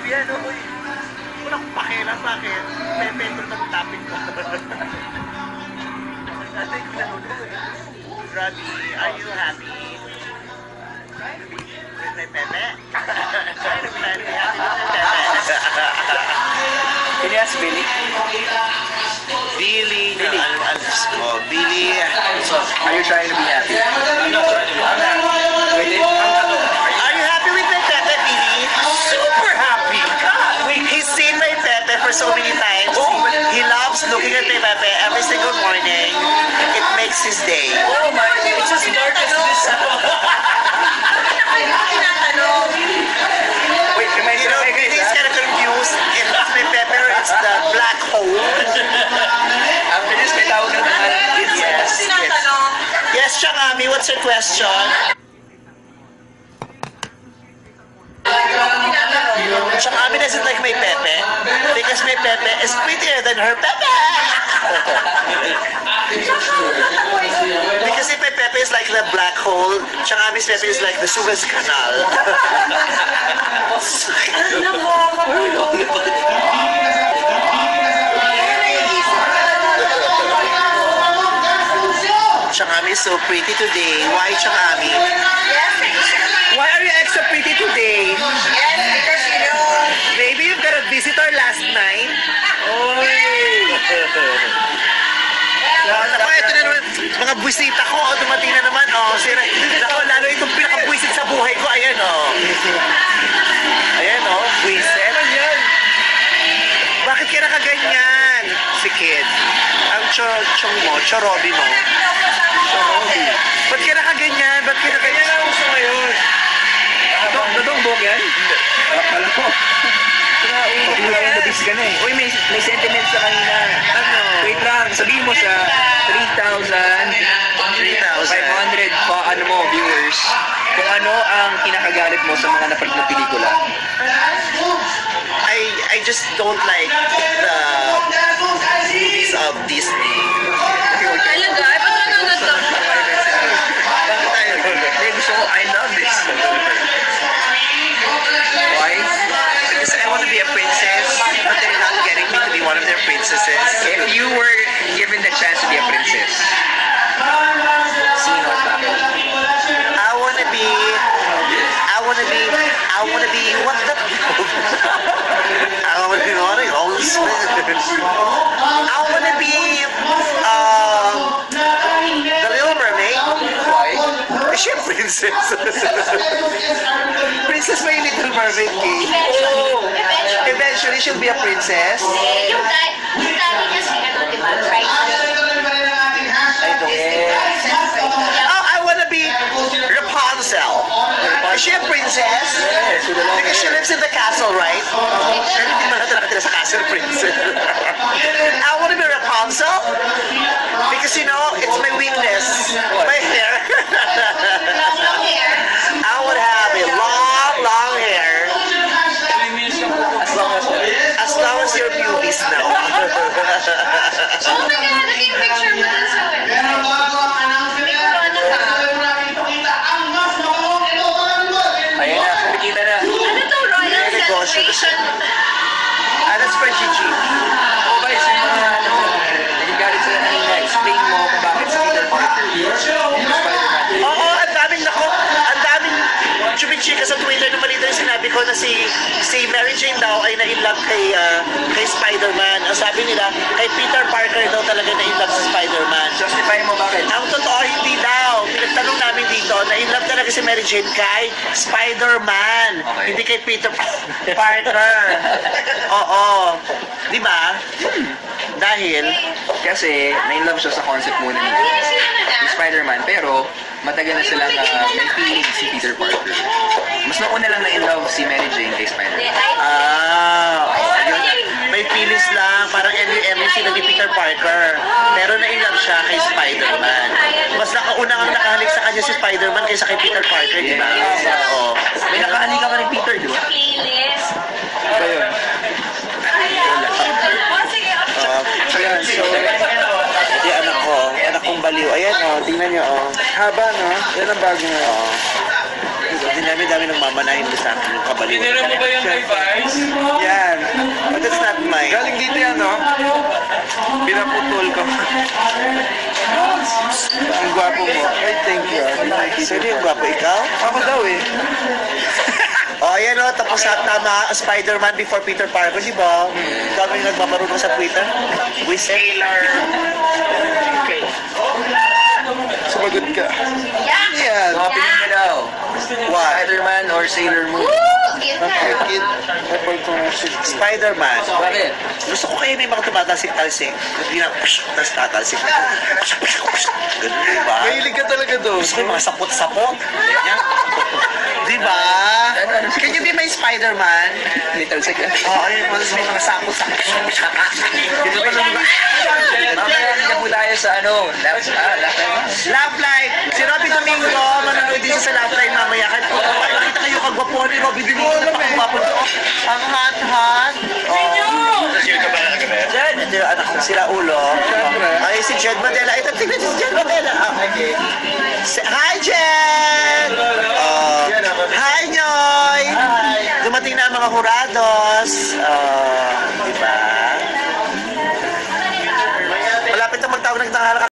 Grabe yan, uy. Wala kong pakialam, bakit? Pepe, ito ng topic ko. Grabe, are you happy? With my Pepe? Are you happy with my Pepe? Can you ask Billy? Billy, Billy. Are you trying to be happy? I'm not trying to be happy. With it? Are you happy with my Pepe, Billy? Super happy! God! He's seen my Pepe for so many times. He loves looking at my Pepe every single morning. It makes his day. Oh my, it's as dark as this. Wait, remind You know, me Billy's kind of confused if it's my Pepe or it's the black hole. After this, may tawag ka naman. Yes. Yes, Changami, what's your question? Changami doesn't like my Pepe because my Pepe is prettier than her Pepe. Because if my Pepe is like the black hole, Changami's Pepe is like the Suez Canal. Changami is so pretty today. Why, Changami? Why are you extra pretty today? Yes, because you know. Maybe you've got a visitor last night. Oy! Ako, ito na naman. Mga buwisita ko. Dumating na naman. Sira. Ako, lalo itong pinaka-buwisit sa buhay ko. Ayan, Ayan, buwisit. Bakit ka nakaganyan? Si Kid. Ang chong mo, chorobi mo. Chorobi. Ba't ka nakaganyan? Ba't ka nakaganyan? Yan ang gusto ngayon. Totoong buhok yan? Hindi. Akala ko. Nabis ka na eh. Uy, may sentiments sa kanina. Ano? Wait lang, sabihin mo sa 3,500 viewers kung ano ang kinakagalit mo sa mga napanood na pelikula. I just don't like the movies of Disney. Talaga? Ay, ba't nanonood ka? Bakit tayo? Hindi, gusto ko, I love this. Why? Because I want to be a princess, but they're not getting me to be one of their princesses. If you were given the chance to be a princess, sino at bakit? I want to be what the I want to be what else? I want to be the Little Mermaid. Why? Is she a princess? Princess ba yung Little Mermaid, Kay? Oh. Eventually, she'll be a princess. Yung daddy niya si ano, di ba? Right? I don't know. Oh, I want to be Rapunzel. Is she a princess? Because she lives in the castle, right? Pero hindi man natin nakatira sa castle, princess. I want to be Rapunzel because, you know, it's my weakness. My hair. Long hair. I would have a long hair. As long as your pubis know. Oh my God, naging picture mo dun sa Ayan na, kumikita na. ano to? Royal Celebration. That's for Gigi. Oh guys, yung mga nagagalit sila kanina, explain mo kung bakit si Peter Parker yung Spider-Man. Oo, ang daming chumichika sa Twitter nung malito yung sinabi ko na si Mary Jane daw ay na-inlove kay Spider-Man. Ang sabi nila, kay Peter Parker daw talaga na-inlove sa Spider-Man. Justify mo bakit? Ang totoo, hindi daw. Pinagtanong namin dito, na-inlove talaga si Mary Jane kay Spider-Man. Okay. Hindi kay Peter Parker. Oo. Di ba? Dahil, Kasi, na-inlove siya sa concept muna ni Spider-Man, pero matagal na silang may feeling si Peter Parker. Mas nauna lang na-inlove si Mary Jane kay Spider-Man. yun, may feelings lang, parang every sila ni Peter Parker. Pero na-inlove siya kay Spider-Man. Mas nakaunang ang nakahalik sa kanya si Spider-Man kaysa kay Peter Parker, di ba? Oo. May nakahalik ka rin Peter, di ba? Playlist. Ba yun? Ayan, so, yung anak kong baliw. Ayan, tingnan nyo, haba, no? Yan ang bago na, Dami nang mamanahin ko sa akin yung kabaliw. Tinira mo ba yung kay Vice? dito yan, no? Pinaputol ko. Ang gwapo mo. Ay, thank you. Sino yung gwapo? Ikaw? Ako daw eh. Oh, ayan o, tapos na tama, Spider-Man before Peter Parker, di ba? Kami yung nagmamarunong sa Twitter. Taylor. Okay. Sumagot ka. Yeah. Yan. So, pili mo daw. What? Spider-Man or Sailor Moon? Woo! Get that. Spider-Man. Bakit? Gusto ko kayo may mga tumatalsik-talsik. Hindi na, tapos tatalsik. Ganun, di ba? Mahilig ka talaga doon. Gusto ko yung mga sapot-sapot. Ganyan. Di ba? Can you be my Spider-Man? Little sick ka. Oo, ayun, may mga sapot-sapot. Ganun ba naman? Mamaya, hindi po tayo sa ano. Last Love Life. Si Robby Domingo, manonood din siya sa Love Life mamaya. Kahit kung makita kayo kagwapuan ni Robby Domingo, napakagwapo nito. Ang hot-hot. Jed, ito yung anak ko sila ulo. Ay, si Jed Madela. Ito, tingnan si Jed Madela. Okay. Hi, Jed! Hi, Noy! Dumating na ang mga hurados. Diba? Malapit na magtawag ng tanghala.